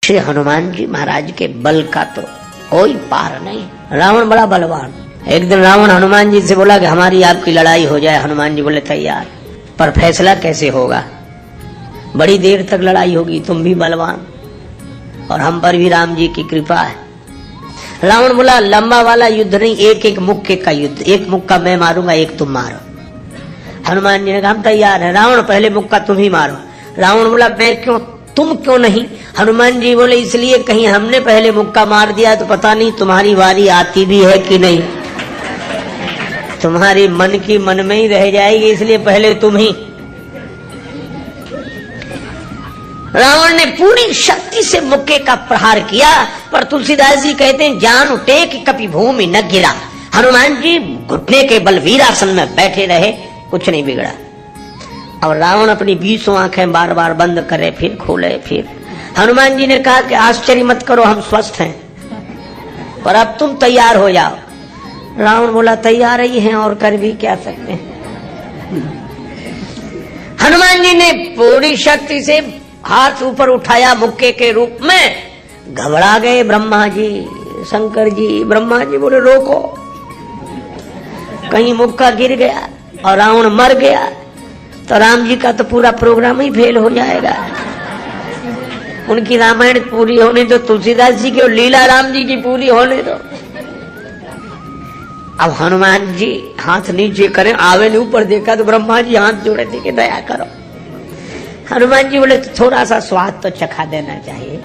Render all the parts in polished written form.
श्री हनुमान जी महाराज के बल का तो कोई पार नहीं। रावण बड़ा बलवान। एक दिन रावण हनुमान जी से बोला कि हमारी आपकी लड़ाई हो जाए। हनुमान जी बोले तैयार, पर फैसला कैसे होगा? बड़ी देर तक लड़ाई होगी, तुम भी बलवान और हम पर भी राम जी की कृपा है। रावण बोला लंबा वाला युद्ध नहीं, एक एक मुक्के का युद्ध, एक मुक्का मैं मारूंगा, एक तुम मारो। हनुमान जी ने कहा हम तैयार है। रावण पहले मुक्का तुम ही मारो। रावण बोला मैं क्यों, तुम क्यों नहीं? हनुमान जी बोले इसलिए कहीं हमने पहले मुक्का मार दिया तो पता नहीं तुम्हारी बारी आती भी है कि नहीं, तुम्हारी मन की मन में ही रह जाएगी, इसलिए पहले तुम ही। रावण ने पूरी शक्ति से मुक्के का प्रहार किया, पर तुलसीदास जी कहते हैं जान टेक कपि भूमि न गिरा। हनुमान जी घुटने के बल वीरासन में बैठे रहे, कुछ नहीं बिगड़ा। और रावण अपनी 20 आंखें बार बार बंद करे फिर खोले फिर। हनुमान जी ने कहा कि आश्चर्य मत करो, हम स्वस्थ हैं, पर अब तुम तैयार हो जाओ। रावण बोला तैयार ही हैं और कर भी क्या सकते हैं। हनुमान जी ने पूरी शक्ति से हाथ ऊपर उठाया मुक्के के रूप में। घबरा गए ब्रह्मा जी, शंकर जी। ब्रह्मा जी बोले रोको, कहीं मुक्का गिर गया और रावण मर गया तो राम जी का तो पूरा प्रोग्राम ही फेल हो जाएगा। उनकी रामायण पूरी होने दो, तुलसीदास जी की और लीला राम जी की पूरी होने दो। अब हनुमान जी हाथ नीचे करें, आवे ने ऊपर देखा तो ब्रह्मा जी हाथ जोड़े थे कि दया करो। हनुमान जी बोले तो थोड़ा सा स्वाद तो चखा देना चाहिए।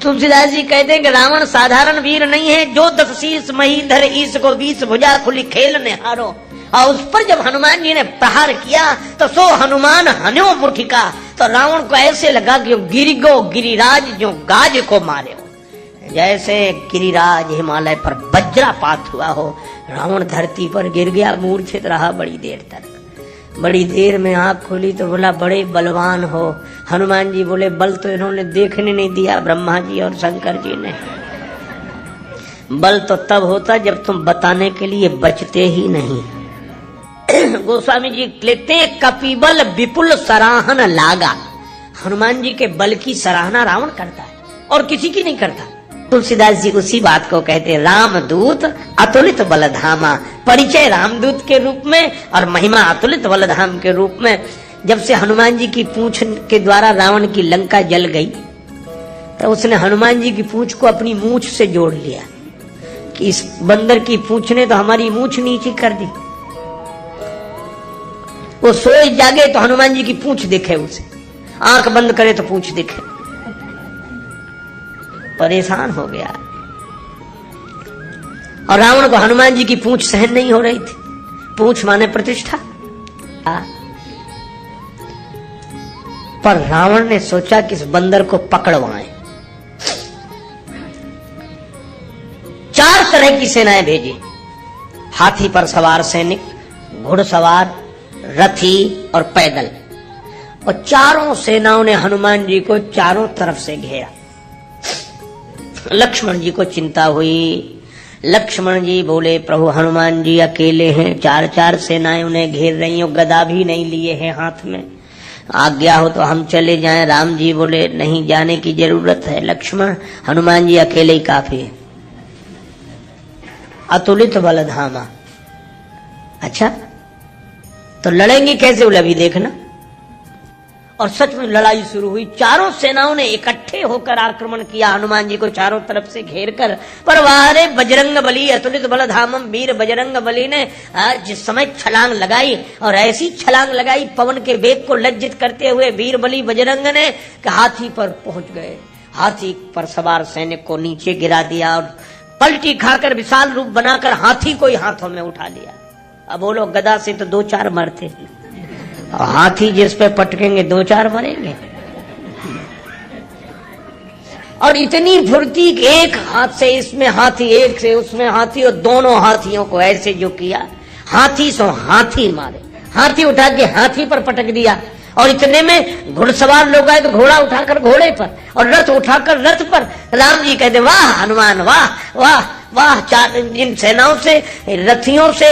तुलसीदास जी कहते हैं कि रावण साधारण वीर नहीं है, जो 10 शीश महीधर ईश को 20 भुजा खुली खेल ने हारो। और उस पर जब हनुमान जी ने प्रहार किया तो सो हनुमान हन्यो मुठिका, तो रावण को ऐसे लगा कि गिरिगो गिरिराज जो गाज को मारे हो, जैसे गिरिराज हिमालय पर वज्रपात हुआ हो। रावण धरती पर गिर गया, मूर्छित रहा बड़ी देर तक। बड़ी देर में आंख खोली तो बोला बड़े बलवान हो। हनुमान जी बोले बल तो इन्होंने देखने नहीं दिया, ब्रह्मा जी और शंकर जी ने। बल तो तब होता जब तुम बताने के लिए बचते ही नहीं। गोस्वामी जी लिखते हैं कपिबल विपुल सराहन लागा। हनुमान जी के बल की सराहना रावण करता है और किसी की नहीं करता। तुलसीदास जी उसी बात को कहते हैं रामदूत अतुलित बलधामा। परिचय रामदूत के रूप में और महिमा अतुलित बलधाम के रूप में। जब से हनुमान जी की पूंछ के द्वारा रावण की लंका जल गई तो उसने हनुमान जी की पूंछ को अपनी मूंछ से जोड़ लिया कि इस बंदर की पूंछ ने तो हमारी मूंछ नीची कर दी। वो सोए जागे तो हनुमान जी की पूंछ दिखे उसे, आंख बंद करे तो पूंछ दिखे। परेशान हो गया। और रावण को हनुमान जी की पूंछ सहन नहीं हो रही थी। पूंछ माने प्रतिष्ठा। पर रावण ने सोचा कि इस बंदर को पकड़वाएं। 4 तरह की सेनाएं भेजी, हाथी पर सवार सैनिक, घुड़सवार, रथी और पैदल। और चारों सेनाओं ने हनुमान जी को चारों तरफ से घेरा। लक्ष्मण जी को चिंता हुई। लक्ष्मण जी बोले प्रभु हनुमान जी अकेले हैं, 4 सेनाएं उन्हें घेर रही हो, गदा भी नहीं लिए हैं हाथ में, आज्ञा हो तो हम चले जाएं। राम जी बोले नहीं जाने की जरूरत है लक्ष्मण, हनुमान जी अकेले ही काफी है। अतुलित बलधामा। अच्छा तो लड़ेंगे कैसे? बोले अभी देखना। और सच में लड़ाई शुरू हुई। चारों सेनाओं ने इकट्ठे होकर आक्रमण किया हनुमान जी को चारों तरफ से घेर कर। पर वारे बजरंग बली अतुलित बलधामम, वीर बजरंग बली ने जिस समय छलांग लगाई और ऐसी छलांग लगाई पवन के वेग को लज्जित करते हुए वीर बली बजरंग ने कि हाथी पर पहुंच गए। हाथी पर सवार सैनिक को नीचे गिरा दिया और पलटी खाकर विशाल रूप बनाकर हाथी को ही हाथों में उठा लिया। अब बोलो गदा से तो 2-4 मरते, और हाथी जिस पे पटकेंगे 2-4 मरेंगे। और इतनी फुर्ती एक हाथ से इसमें हाथी, एक से उसमें हाथी, और दोनों हाथियों को ऐसे जो किया, हाथी सो हाथी मारे। हाथी उठा के हाथी पर पटक दिया। और इतने में घुड़सवार लोग आए तो घोड़ा उठाकर घोड़े पर और रथ उठाकर रथ पर। राम जी कहते वाह हनुमान वाह वाह वाह। 4 इन सेनाओं से, रथियों से,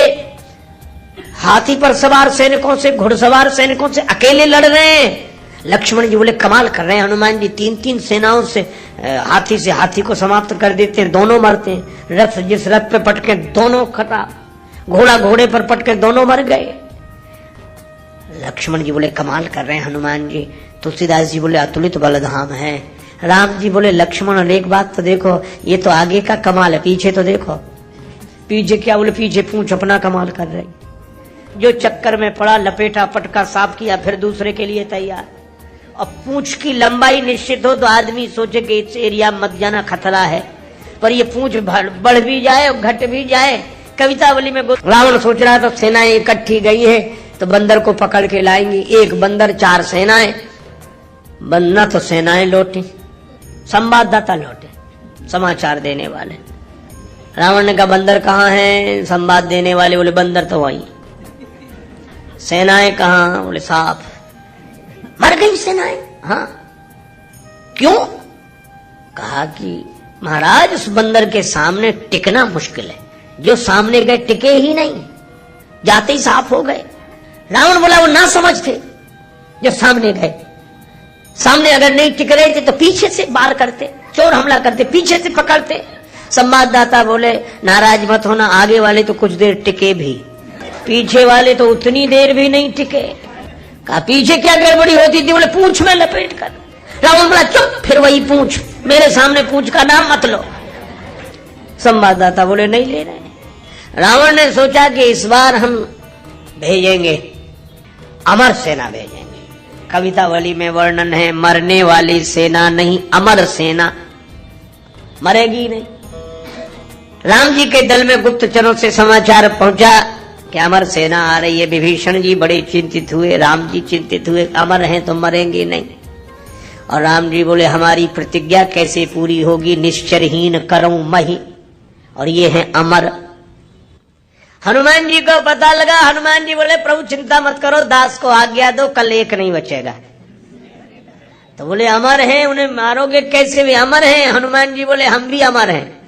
हाथी पर सवार सैनिकों से, घुड़सवार सैनिकों से अकेले लड़ रहे हैं। लक्ष्मण जी बोले कमाल कर रहे हैं हनुमान जी, 3-3 सेनाओं से हाथी को समाप्त कर देते हैं, दोनों मरते हैं। रथ जिस रथ पे पटके दोनों खटा, घोड़ा घोड़े पर पटके दोनों मर गए। लक्ष्मण जी बोले कमाल कर रहे हैं हनुमान जी। तुलसीदास जी बोले अतुलित बलधाम है। राम जी बोले लक्ष्मण एक बात तो देखो, ये तो आगे का कमाल है, पीछे तो देखो। पीछे क्या? बोले पीछे पूंछ अपना कमाल कर रही। जो चक्कर में पड़ा, लपेटा, पटका, साफ किया, फिर दूसरे के लिए तैयार। और पूंछ की लंबाई निश्चित हो तो आदमी सोचे कि इस एरिया मत जाना, खतरा है, पर ये पूंछ बढ़ भी जाए और घट भी जाए। कवितावली में रावण सोच रहा था सेनाएं इकट्ठी गई है तो बंदर को पकड़ के लाएंगी। एक बंदर 4 सेनाएं, बनना तो सेनाएं लौटी, संवाददाता लौटे, समाचार देने वाले। रावण ने कहा बंदर कहाँ है? संवाद देने वाले बोले बंदर तो वही। सेनाएं कहाँ? बोले साफ मर गई सेनाएं। हाँ, क्यों? कहा कि महाराज उस बंदर के सामने टिकना मुश्किल है, जो सामने गए टिके ही नहीं, जाते ही साफ हो गए। रावण बोला वो ना समझ थे जो सामने गए, सामने अगर नहीं टिक रहे थे तो पीछे से वार करते, चोर हमला करते, पीछे से पकड़ते। संवाददाता बोले नाराज मत होना, आगे वाले तो कुछ देर टिके भी, पीछे वाले तो उतनी देर भी नहीं टिके। कहा पीछे क्या गड़बड़ी होती थी? बोले पूंछ में लपेट कर। रावण बोला चुप, फिर वही पूंछ, मेरे सामने पूंछ का नाम मत लो। संवाददाता बोले नहीं ले रहे। रावण ने सोचा कि इस बार हम भेजेंगे, अमर सेना भेजेंगे। कवितावली में वर्णन है मरने वाली सेना नहीं, अमर सेना, मरेगी नहीं। राम जी के दल में गुप्तचरों से समाचार पहुंचा कि अमर सेना आ रही है। विभीषण जी बड़े चिंतित हुए, राम जी चिंतित हुए, अमर हैं तो मरेंगे नहीं। और राम जी बोले हमारी प्रतिज्ञा कैसे पूरी होगी, निश्चरहीन करऊं मही, और ये है अमर। हनुमान जी को पता लगा। हनुमान जी बोले प्रभु चिंता मत करो, दास को आज्ञा दो, कल एक नहीं बचेगा। तो बोले अमर हैं, उन्हें मारोगे कैसे? वे अमर हैं। हनुमान जी बोले हम भी अमर हैं।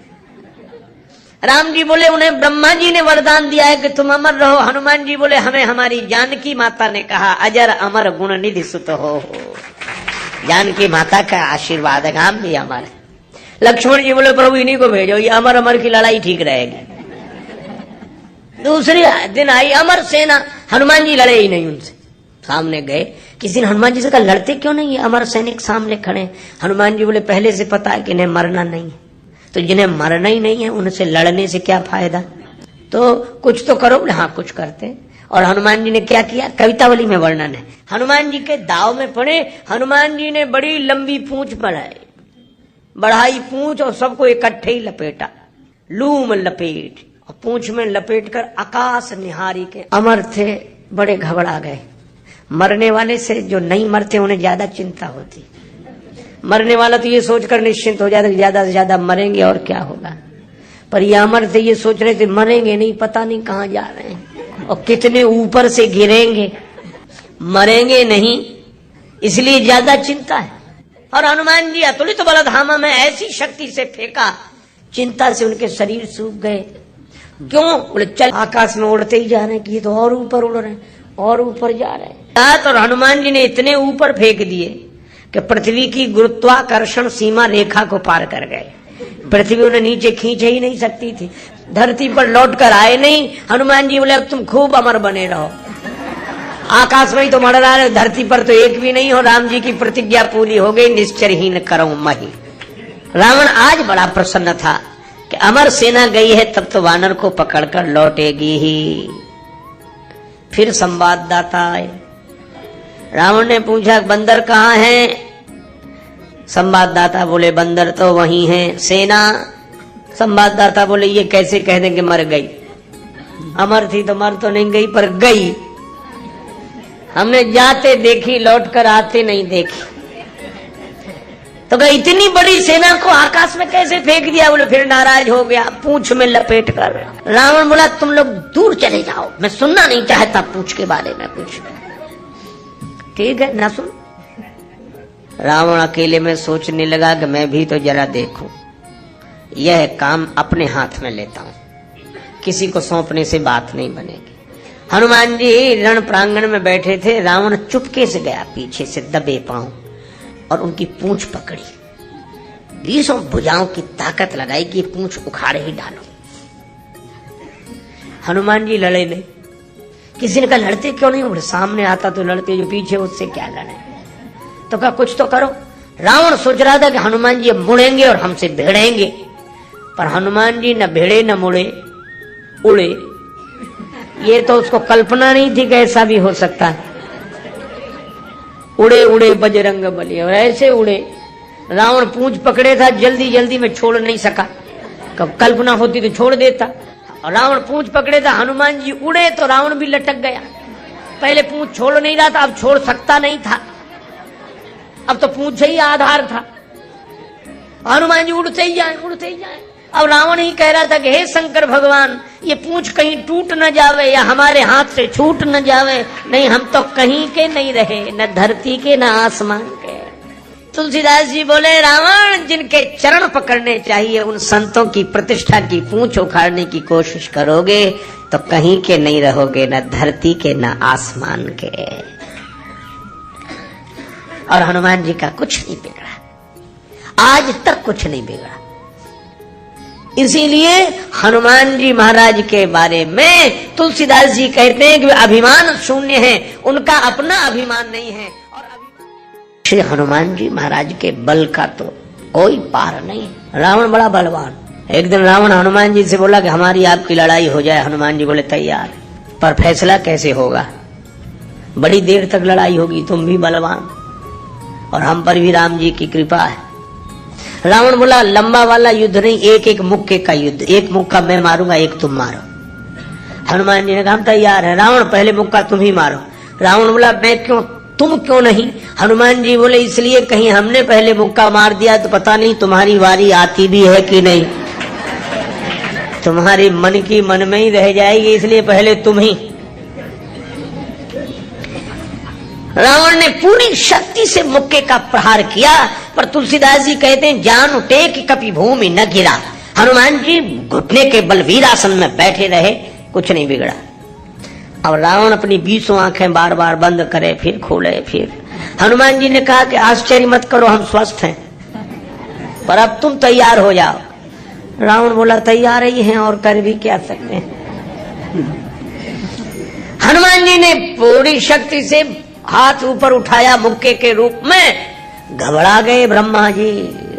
राम जी बोले उन्हें ब्रह्मा जी ने वरदान दिया है कि तुम अमर रहो। हनुमान जी बोले हमें हमारी जानकी माता ने कहा अजर अमर गुण निधि सुत हो। जानकी माता का आशीर्वाद है, हम भी अमर है। लक्ष्मण जी बोले प्रभु इन्हीं को भेजो, ये अमर अमर की लड़ाई ठीक रहेगी। दूसरे दिन आई अमर सेना, हनुमान जी लड़े ही नहीं उनसे। सामने गए, किसी ने हनुमान जी से कहा लड़ते क्यों नहीं, अमर सैनिक सामने खड़े। हनुमान जी बोले पहले से पता है कि इन्हें मरना नहीं है, तो जिन्हें मरना ही नहीं है उनसे लड़ने से क्या फायदा, तो कुछ तो करो। हाँ कुछ करते। और हनुमान जी ने क्या किया, कवितावली में वर्णन है। हनुमान जी के दाव में पड़े, हनुमान जी ने बड़ी लंबी पूंछ बढ़ाई पूंछ और सबको इकट्ठे ही लपेटा, लूम लपेट, और पूंछ में लपेट कर आकाश निहारी के अमर थे, बड़े घबरा गए। मरने वाले से जो नहीं मरते उन्हें ज्यादा चिंता होती, मरने वाला तो ये सोचकर निश्चिंत हो जाता कि ज्यादा से ज्यादा मरेंगे और क्या होगा, पर ये अमर थे ये सोच रहे थे मरेंगे नहीं, पता नहीं कहाँ जा रहे हैं और कितने ऊपर से गिरेंगे, मरेंगे नहीं, इसलिए ज्यादा चिंता है। और हनुमान जी अतुलित बलधामा में ऐसी शक्ति से फेंका, चिंता से उनके शरीर सूख गए। क्यों? बोले चल आकाश में उड़ते ही जा रहे हैं कि ये तो और ऊपर उड़ रहे हैं और ऊपर जा रहे हैं। और हनुमान जी ने इतने ऊपर फेंक दिए कि पृथ्वी की गुरुत्वाकर्षण सीमा रेखा को पार कर गए। पृथ्वी उन्हें नीचे खींच ही नहीं सकती थी, धरती पर लौट कर आए नहीं। हनुमान जी बोले अब तुम खूब अमर बने रहो, आकाश में ही तो मंडरा रहे, धरती पर तो एक भी नहीं हो। राम जी की प्रतिज्ञा पूरी हो गई, निश्चरहीन करऊं मही। रावण आज बड़ा प्रसन्न था कि अमर सेना गई है, तब तो वानर को पकड़कर लौटेगी ही। फिर संवाददाता आए, रावण ने पूछा बंदर कहाँ है? संवाददाता बोले बंदर तो वही है। सेना? संवाददाता बोले ये कैसे कह दें कि मर गई, अमर थी तो मर तो नहीं गई पर गई, हमने जाते देखी लौट कर आते नहीं देखी। तो कहा इतनी बड़ी सेना को आकाश में कैसे फेंक दिया? बोले फिर नाराज हो गया, पूंछ में लपेट कर। रावण बोला तुम लोग दूर चले जाओ, मैं सुनना नहीं चाहता पूंछ के बारे में कुछ। ठीक है ना सुन। रावण अकेले में सोचने लगा कि मैं भी तो जरा देखूं, यह काम अपने हाथ में लेता हूं, किसी को सौंपने से बात नहीं बनेगी। हनुमान जी रण प्रांगण में बैठे थे, रावण चुपके से गया पीछे से दबे पांव और उनकी पूंछ पकड़ी, 20 भुजाओं की ताकत लगाई कि पूंछ उखाड़े ही डालो। हनुमान जी लड़े नहीं। किसी ने कहा लड़ते क्यों नहीं? बोले सामने आता तो लड़ते, जो पीछे उससे क्या लड़े। तो कहा कुछ तो करो। रावण सोच रहा था कि हनुमान जी मुड़ेंगे और हमसे भिड़ेंगे, पर हनुमान जी न भिड़े न मुड़े, उड़े। ये तो उसको कल्पना नहीं थी कि ऐसा भी हो सकता है। उड़े उड़े बजरंग बली, और ऐसे उड़े। रावण पूंछ पकड़े था, जल्दी जल्दी में छोड़ नहीं सका। कब कल्पना होती तो छोड़ देता। रावण पूंछ पकड़े था, हनुमान जी उड़े तो रावण भी लटक गया। पहले पूंछ छोड़ नहीं रहा था, अब छोड़ सकता नहीं था, अब तो पूंछ ही आधार था। हनुमान जी उड़ते ही जाए, उड़ते ही जाए। अब रावण ही कह रहा था कि हे शंकर भगवान, ये पूंछ कहीं टूट न जावे या हमारे हाथ से छूट न जावे। नहीं, हम तो कहीं के नहीं रहे, न धरती के न आसमान के। तुलसीदास जी बोले, रावण जिनके चरण पकड़ने चाहिए उन संतों की प्रतिष्ठा की पूंछ उखाड़ने की कोशिश करोगे तो कहीं के नहीं रहोगे, न धरती के न आसमान के। और हनुमान जी का कुछ नहीं बिगड़ा, आज तक कुछ नहीं बिगड़ा। इसीलिए हनुमान जी महाराज के बारे में तुलसीदास जी कहते हैं कि वे अभिमान शून्य हैं, उनका अपना अभिमान नहीं है। और श्री हनुमान जी महाराज के बल का तो कोई पार नहीं। रावण बड़ा बलवान। एक दिन रावण हनुमान जी से बोला कि हमारी आपकी लड़ाई हो जाए। हनुमान जी बोले तैयार, पर फैसला कैसे होगा? बड़ी देर तक लड़ाई होगी, तुम भी बलवान और हम पर भी राम जी की कृपा है। रावण बोला लंबा वाला युद्ध नहीं, एक एक मुक्के का युद्ध, एक मुक्का मैं मारूंगा, एक तुम मारो। हनुमान जी ने कहा हम तैयार है। रावण पहले मुक्का तुम ही मारो। रावण बोला मैं क्यों, तुम क्यों नहीं? हनुमान जी बोले इसलिए कहीं हमने पहले मुक्का मार दिया तो पता नहीं तुम्हारी वारी आती भी है कि नहीं, तुम्हारी मन की मन में ही रह जाएगी, इसलिए पहले तुम ही। रावण ने पूरी शक्ति से मुक्के का प्रहार किया, पर तुलसीदास जी कहते हैं जान उठे कि कभी भूमि न गिरा। हनुमान जी घुटने के बल वीरासन में बैठे रहे, कुछ नहीं बिगड़ा। अब रावण अपनी 20 आंखें बार बार बंद करे, फिर खोले, फिर हनुमान जी ने कहा कि आश्चर्य मत करो, हम स्वस्थ हैं, पर अब तुम तैयार हो जाओ। रावण बोला तैयार ही हैं और कर भी क्या सकते हैं। हनुमान जी ने पूरी शक्ति से हाथ ऊपर उठाया मुक्के के रूप में। घबरा गए ब्रह्मा जी,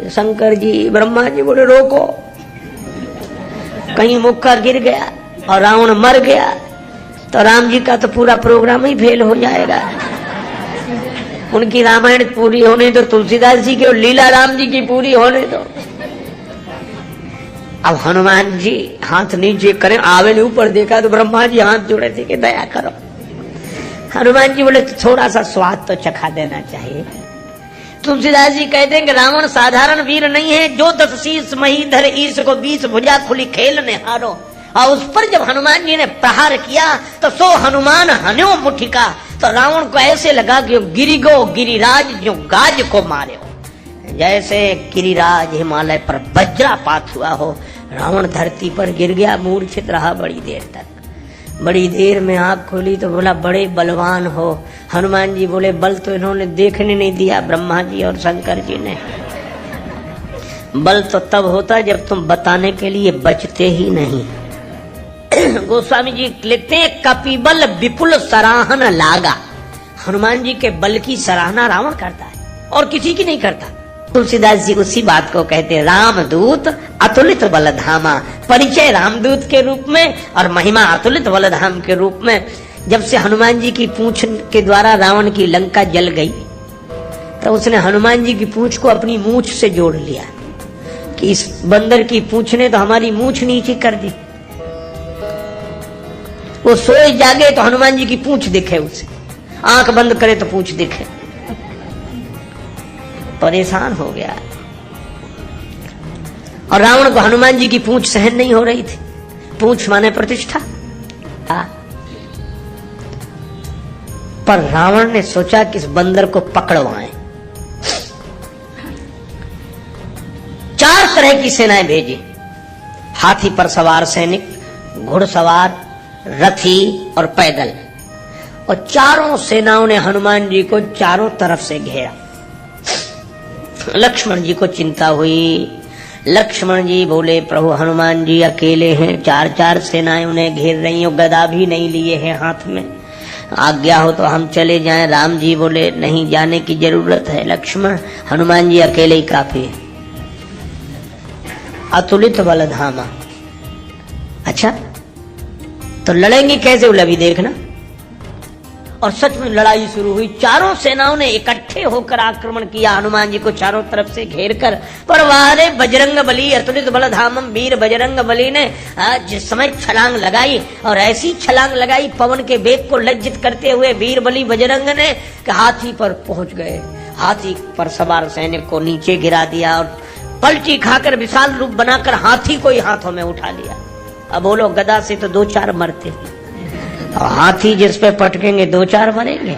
शंकर जी। ब्रह्मा जी बोले रोको, कहीं मुक्का गिर गया और रावण मर गया तो राम जी का तो पूरा प्रोग्राम ही फेल हो जाएगा। उनकी रामायण पूरी होने दो, तुलसीदास जी की और लीला राम जी की पूरी होने दो। अब हनुमान जी हाथ नीचे करें, आवे ने ऊपर देखा तो ब्रह्मा जी हाथ जोड़े थे कि दया करो। हनुमान जी बोले थोड़ा सा स्वाद तो चखा देना चाहिए। तुलसीदास जी कहते हैं कि रावण साधारण वीर नहीं है, जो 10 शीश महीधर ईश को 20 भुजा खुली खेल ने हारो। और उस पर जब हनुमान जी ने प्रहार किया तो सो हनुमान हन्यो मुठिका, तो रावण को ऐसे लगा कि गिरिगो गिरिराज जो गाज को मारे हो, जैसे गिरिराज हिमालय पर वज्रापात हुआ हो। रावण धरती पर गिर गया, मूर्छित रहा बड़ी देर तक। बड़ी देर में आंख खोली तो बोला बड़े बलवान हो। हनुमान जी बोले बल तो इन्होंने देखने नहीं दिया, ब्रह्मा जी और शंकर जी ने। बल तो तब होता जब तुम बताने के लिए बचते ही नहीं। गोस्वामी जी लिखते हैं कपिबल विपुल सराहन लागा। हनुमान जी के बल की सराहना रावण करता है और किसी की नहीं करता। तुलसीदास जी उसी बात को कहते हैं रामदूत अतुलित बलधामा। परिचय रामदूत के रूप में और महिमा अतुलित बलधाम के रूप में। जब से हनुमान जी की पूंछ के द्वारा रावण की लंका जल गई तो उसने हनुमान जी की पूंछ को अपनी मूंछ से जोड़ लिया कि इस बंदर की पूंछ ने तो हमारी मूंछ नीचे कर दी। वो सोए जागे तो हनुमान जी की पूंछ दिखे उसे, आंख बंद करे तो पूंछ दिखे। परेशान हो गया। और रावण को हनुमान जी की पूंछ सहन नहीं हो रही थी। पूंछ माने प्रतिष्ठा। पर रावण ने सोचा कि इस बंदर को पकड़वाएं। 4 तरह की सेनाएं भेजी। हाथी पर सवार सैनिक, घुड़सवार, रथी और पैदल, और चारों सेनाओं ने हनुमान जी को चारों तरफ से घेरा। लक्ष्मण जी को चिंता हुई। लक्ष्मण जी बोले, प्रभु हनुमान जी अकेले हैं, चार चार सेनाएं उन्हें घेर रही हो, गदा भी नहीं लिए हैं हाथ में, आज्ञा हो तो हम चले जाएं। राम जी बोले, नहीं जाने की जरूरत है लक्ष्मण, हनुमान जी अकेले ही काफी है। अतुलित बलधामा। अच्छा तो लड़ेंगे कैसे, बोले अभी देखना। और सच में लड़ाई शुरू हुई। चारों सेनाओं ने इकट्ठे होकर आक्रमण किया हनुमान जी को चारों तरफ से घेर कर। पर वारे बजरंग बली, अतुलित बलधामम, वीर बजरंग बली ने जिस समय छलांग लगाई, और ऐसी छलांग लगाई पवन के वेग को लज्जित करते हुए वीर बली बजरंग ने कि हाथी पर पहुंच गए। हाथी पर सवार सैनिक को नीचे गिरा दिया और पलटी खाकर विशाल रूप बनाकर हाथी को ही हाथों में उठा लिया। अब बोलो, गदा से तो 2-4 मरते, और हाथी जिस पे पटकेंगे 2-4 मरेंगे।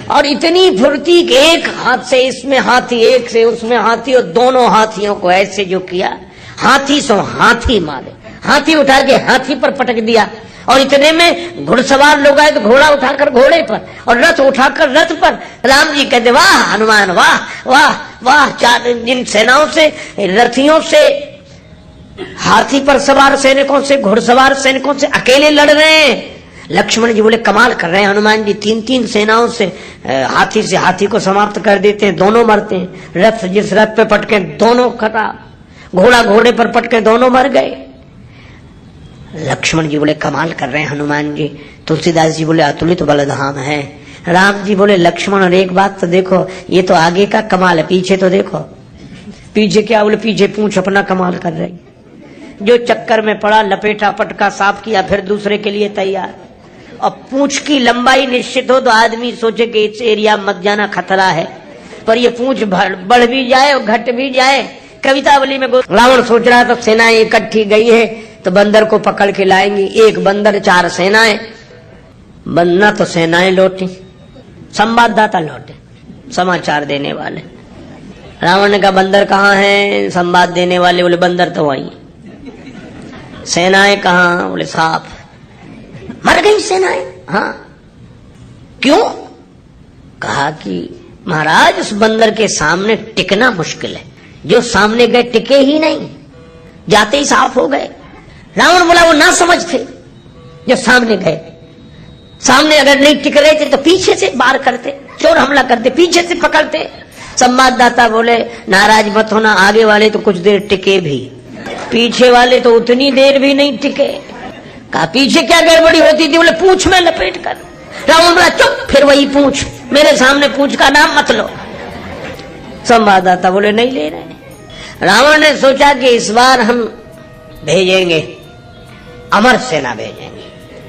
और इतनी फुर्ती कि एक हाथ से इसमें हाथी, एक से उसमें हाथी, और दोनों हाथियों को ऐसे जो किया, हाथी सो हाथी मारे। हाथी उठा के हाथी पर पटक दिया, और इतने में घुड़सवार लोग आए तो घोड़ा उठाकर घोड़े पर, और रथ उठाकर रथ पर। राम जी कहते, वाह हनुमान, वाह वाह वाह। चार जिन सेनाओं से, रथियों से, हाथी पर सवार सैनिकों से, घुड़सवार सैनिकों से अकेले लड़ रहे हैं। लक्ष्मण जी बोले, कमाल कर रहे हैं हनुमान जी, 3-3 सेनाओं से हाथी से हाथी को समाप्त कर देते हैं, दोनों मरते हैं। रथ जिस रथ पे पटके दोनों खराब, घोड़ा घोड़े पर पटके दोनों मर गए। लक्ष्मण जी बोले, कमाल कर रहे हैं हनुमान जी। तुलसीदास जी बोले, अतुलित बलधाम है। राम जी बोले, लक्ष्मण और एक बात तो देखो, ये तो आगे का कमाल है, पीछे तो देखो। पीछे क्या? बोले, पीछे पूंछ अपना कमाल कर रही। जो चक्कर में पड़ा, लपेटा, पटका, साफ किया, फिर दूसरे के लिए तैयार। और पूंछ की लंबाई निश्चित हो तो आदमी सोचे कि इस एरिया मत जाना, खतरा है, पर ये पूंछ बढ़ भी जाए और घट भी जाए। कवितावली में रावण सोच रहा था सेनाएं इकट्ठी गई है तो बंदर को पकड़ के लाएंगी। एक बंदर 4 सेनाएं, बनना तो सेनाएं लौटी, संवाददाता लौटे, समाचार देने वाले। रावण ने कहा, बंदर कहाँ है? संवाद देने वाले बोले, बंदर तो वही। सेनाएं कहाँ? बोले, साफ मर गई सेनाएं। हाँ, क्यों? कहा कि महाराज उस बंदर के सामने टिकना मुश्किल है, जो सामने गए टिके ही नहीं, जाते ही साफ हो गए। रावण बोला, वो ना समझ थे जो सामने गए। सामने अगर नहीं टिक रहे थे तो पीछे से वार करते, चोर हमला करते, पीछे से पकड़ते। संवाददाता बोले, नाराज मत होना, आगे वाले तो कुछ देर टिके भी, पीछे वाले तो उतनी देर भी नहीं टिके। कहा, पीछे क्या गड़बड़ी होती थी? बोले, पूंछ में लपेट कर। रावण बोला, चुप, फिर वही पूंछ, मेरे सामने पूंछ का नाम मत लो। संवाददाता बोले, नहीं ले रहे। रावण ने सोचा कि इस बार हम भेजेंगे, अमर सेना भेजेंगे।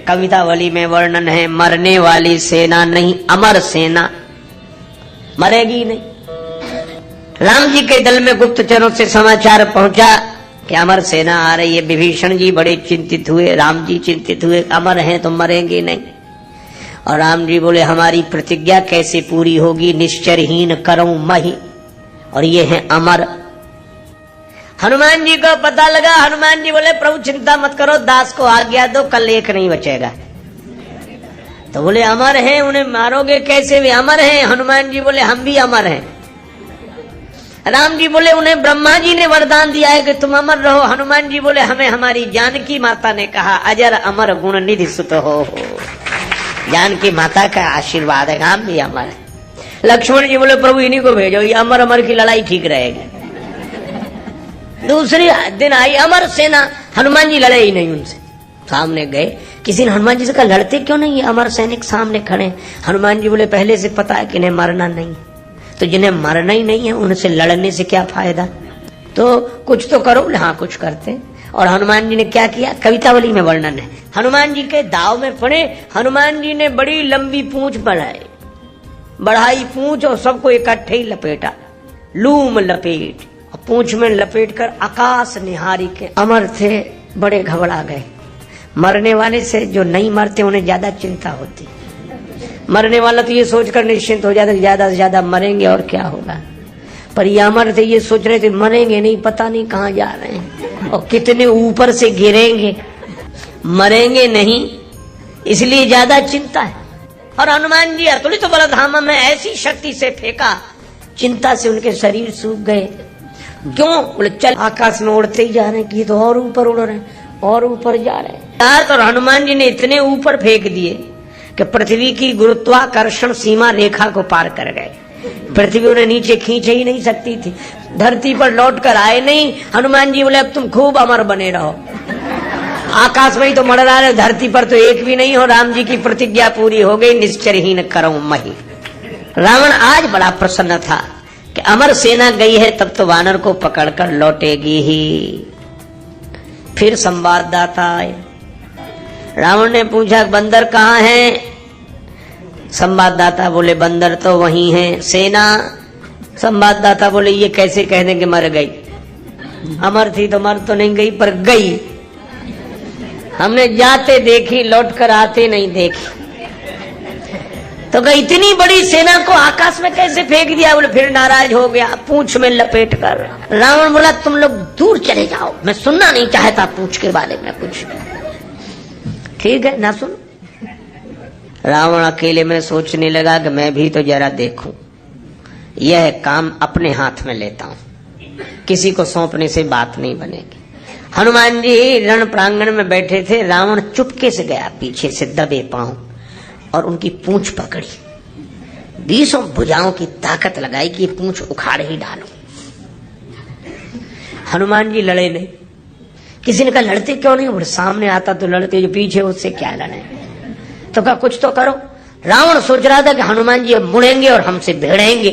कवितावली में वर्णन है, मरने वाली सेना नहीं, अमर सेना, मरेगी नहीं। राम जी के दल में गुप्तचरों से समाचार पहुंचा कि अमर सेना आ रही है। विभीषण जी बड़े चिंतित हुए, राम जी चिंतित हुए, अमर हैं तो मरेंगे नहीं। और राम जी बोले, हमारी प्रतिज्ञा कैसे पूरी होगी? निश्चरहीन करऊं मही, और ये है अमर। हनुमान जी को पता लगा। हनुमान जी बोले, प्रभु चिंता मत करो, दास को आज्ञा दो, कल एक नहीं बचेगा। तो बोले, अमर हैं, उन्हें मारोगे कैसे? वे अमर हैं। हनुमान जी बोले, हम भी अमर हैं। राम जी बोले, उन्हें ब्रह्मा जी ने वरदान दिया है कि तुम अमर रहो। हनुमान जी बोले, हमें हमारी जानकी माता ने कहा, अजर अमर गुण निधि सुत हो। जानकी माता का आशीर्वाद है, हम भी अमर है। लक्ष्मण जी बोले, प्रभु इन्हीं को भेजो, ये अमर अमर की लड़ाई ठीक रहेगी। दूसरी दिन आई अमर सेना, हनुमान जी लड़े ही नहीं उनसे। सामने गए, किसी ने हनुमान जी से कहा, लड़ते क्यों नहीं? अमर सैनिक सामने खड़े। हनुमान जी बोले, पहले से पता है कि इन्हें मरना नहीं, तो जिन्हें मरना ही नहीं है उनसे लड़ने से क्या फायदा, तो कुछ तो करो। हाँ, कुछ करते। और हनुमान जी ने क्या किया? कवितावली में वर्णन है। हनुमान जी के दाव में पड़े, हनुमान जी ने बड़ी लंबी पूंछ बढ़ाई पूंछ, और सबको इकट्ठे ही लपेटा, लूम लपेट, और पूंछ में लपेट कर आकाश निहारी के अमर थे, बड़े घबरा गए। मरने वाले से जो नहीं मरते उन्हें ज्यादा चिंता होती, मरने वाला तो ये सोचकर निश्चिंत हो जाता, ज्यादा से ज्यादा मरेंगे और क्या होगा। पर ये अमर थे, ये सोच रहे थे मरेंगे नहीं, पता नहीं कहाँ जा रहे हैं और कितने ऊपर से गिरेंगे, मरेंगे नहीं, इसलिए ज्यादा चिंता है। और हनुमान जी अतुलित बलधामा में ऐसी शक्ति से फेंका, चिंता से उनके शरीर सूख गए। क्यों? बोले चल आकाश में उड़ते ही जा रहे हैं कि तो और ऊपर उड़ रहे हैं और ऊपर जा रहे हैं। और हनुमान जी ने इतने ऊपर फेंक दिए कि पृथ्वी की गुरुत्वाकर्षण सीमा रेखा को पार कर गए। पृथ्वी उन्हें नीचे खींच ही नहीं सकती थी, धरती पर लौट कर आए नहीं। हनुमान जी बोले अब तुम खूब अमर बने रहो, आकाश में ही तो मंडरा रहे, धरती पर तो एक भी नहीं हो। राम जी की प्रतिज्ञा पूरी हो गई, निश्चरहीन करूं मही। रावण आज बड़ा प्रसन्न था कि अमर सेना गई है, तब तो वानर को पकड़कर लौटेगी ही। फिर संवाददाता आए, रावण ने पूछा बंदर कहाँ है? संवाददाता बोले बंदर तो वहीं है। सेना? संवाददाता बोले ये कैसे कह दें कि मर गई, अमर थी तो मर तो नहीं गई पर गई, हमने जाते देखी लौट कर आते नहीं देखी। तो कहा इतनी बड़ी सेना को आकाश में कैसे फेंक दिया? बोले फिर नाराज हो गया, पूंछ में लपेट कर। रावण बोला तुम लोग दूर चले जाओ, मैं सुनना नहीं चाहता पूंछ के बारे में कुछ। ठीक है ना सुन। रावण अकेले में सोचने लगा कि मैं भी तो जरा देखूं, यह काम अपने हाथ में लेता हूं, किसी को सौंपने से बात नहीं बनेगी। हनुमान जी रण प्रांगण में बैठे थे, रावण चुपके से गया पीछे से दबे पांव और उनकी पूंछ पकड़ी, 20 भुजाओं की ताकत लगाई कि पूंछ उखाड़ ही डालो। हनुमान जी लड़े नहीं। किसी ने कहा लड़ते क्यों नहीं? बोले सामने आता तो लड़ते, जो पीछे उससे क्या लड़े। तो कहा कुछ तो करो। रावण सोच रहा था कि हनुमान जी अब मुड़ेंगे और हमसे भिड़ेंगे,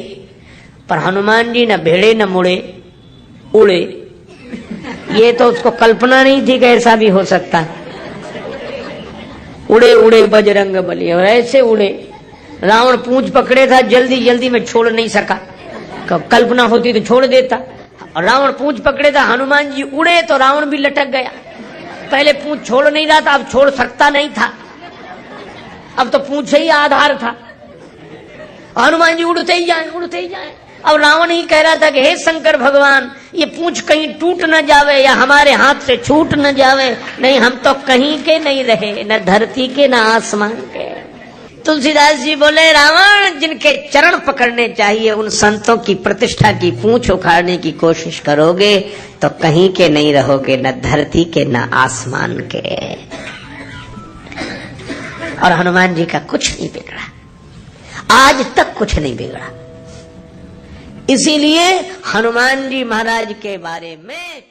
पर हनुमान जी न भिड़े न मुड़े, उड़े। ये तो उसको कल्पना नहीं थी कि ऐसा भी हो सकता है। उड़े उड़े बजरंग बली, और ऐसे उड़े। रावण पूंछ पकड़े था, जल्दी जल्दी में छोड़ नहीं सका, कल्पना होती तो छोड़ देता। और रावण पूंछ पकड़े था, हनुमान जी उड़े तो रावण भी लटक गया। पहले पूंछ छोड़ नहीं रहा था, अब छोड़ सकता नहीं था, अब तो पूंछ ही आधार था। हनुमान जी उड़ते ही जाए, उड़ते ही जाए। अब रावण ही कह रहा था कि हे शंकर भगवान, ये पूंछ कहीं टूट न जावे या हमारे हाथ से छूट न जावे, नहीं हम तो कहीं के नहीं रहे, न धरती के न आसमान के। तुलसीदास जी बोले रावण जिनके चरण पकड़ने चाहिए उन संतों की प्रतिष्ठा की पूंछ उखाड़ने की कोशिश करोगे तो कहीं के नहीं रहोगे, न धरती के न आसमान के। और हनुमान जी का कुछ नहीं बिगड़ा, आज तक कुछ नहीं बिगड़ा। इसीलिए हनुमान जी महाराज के बारे में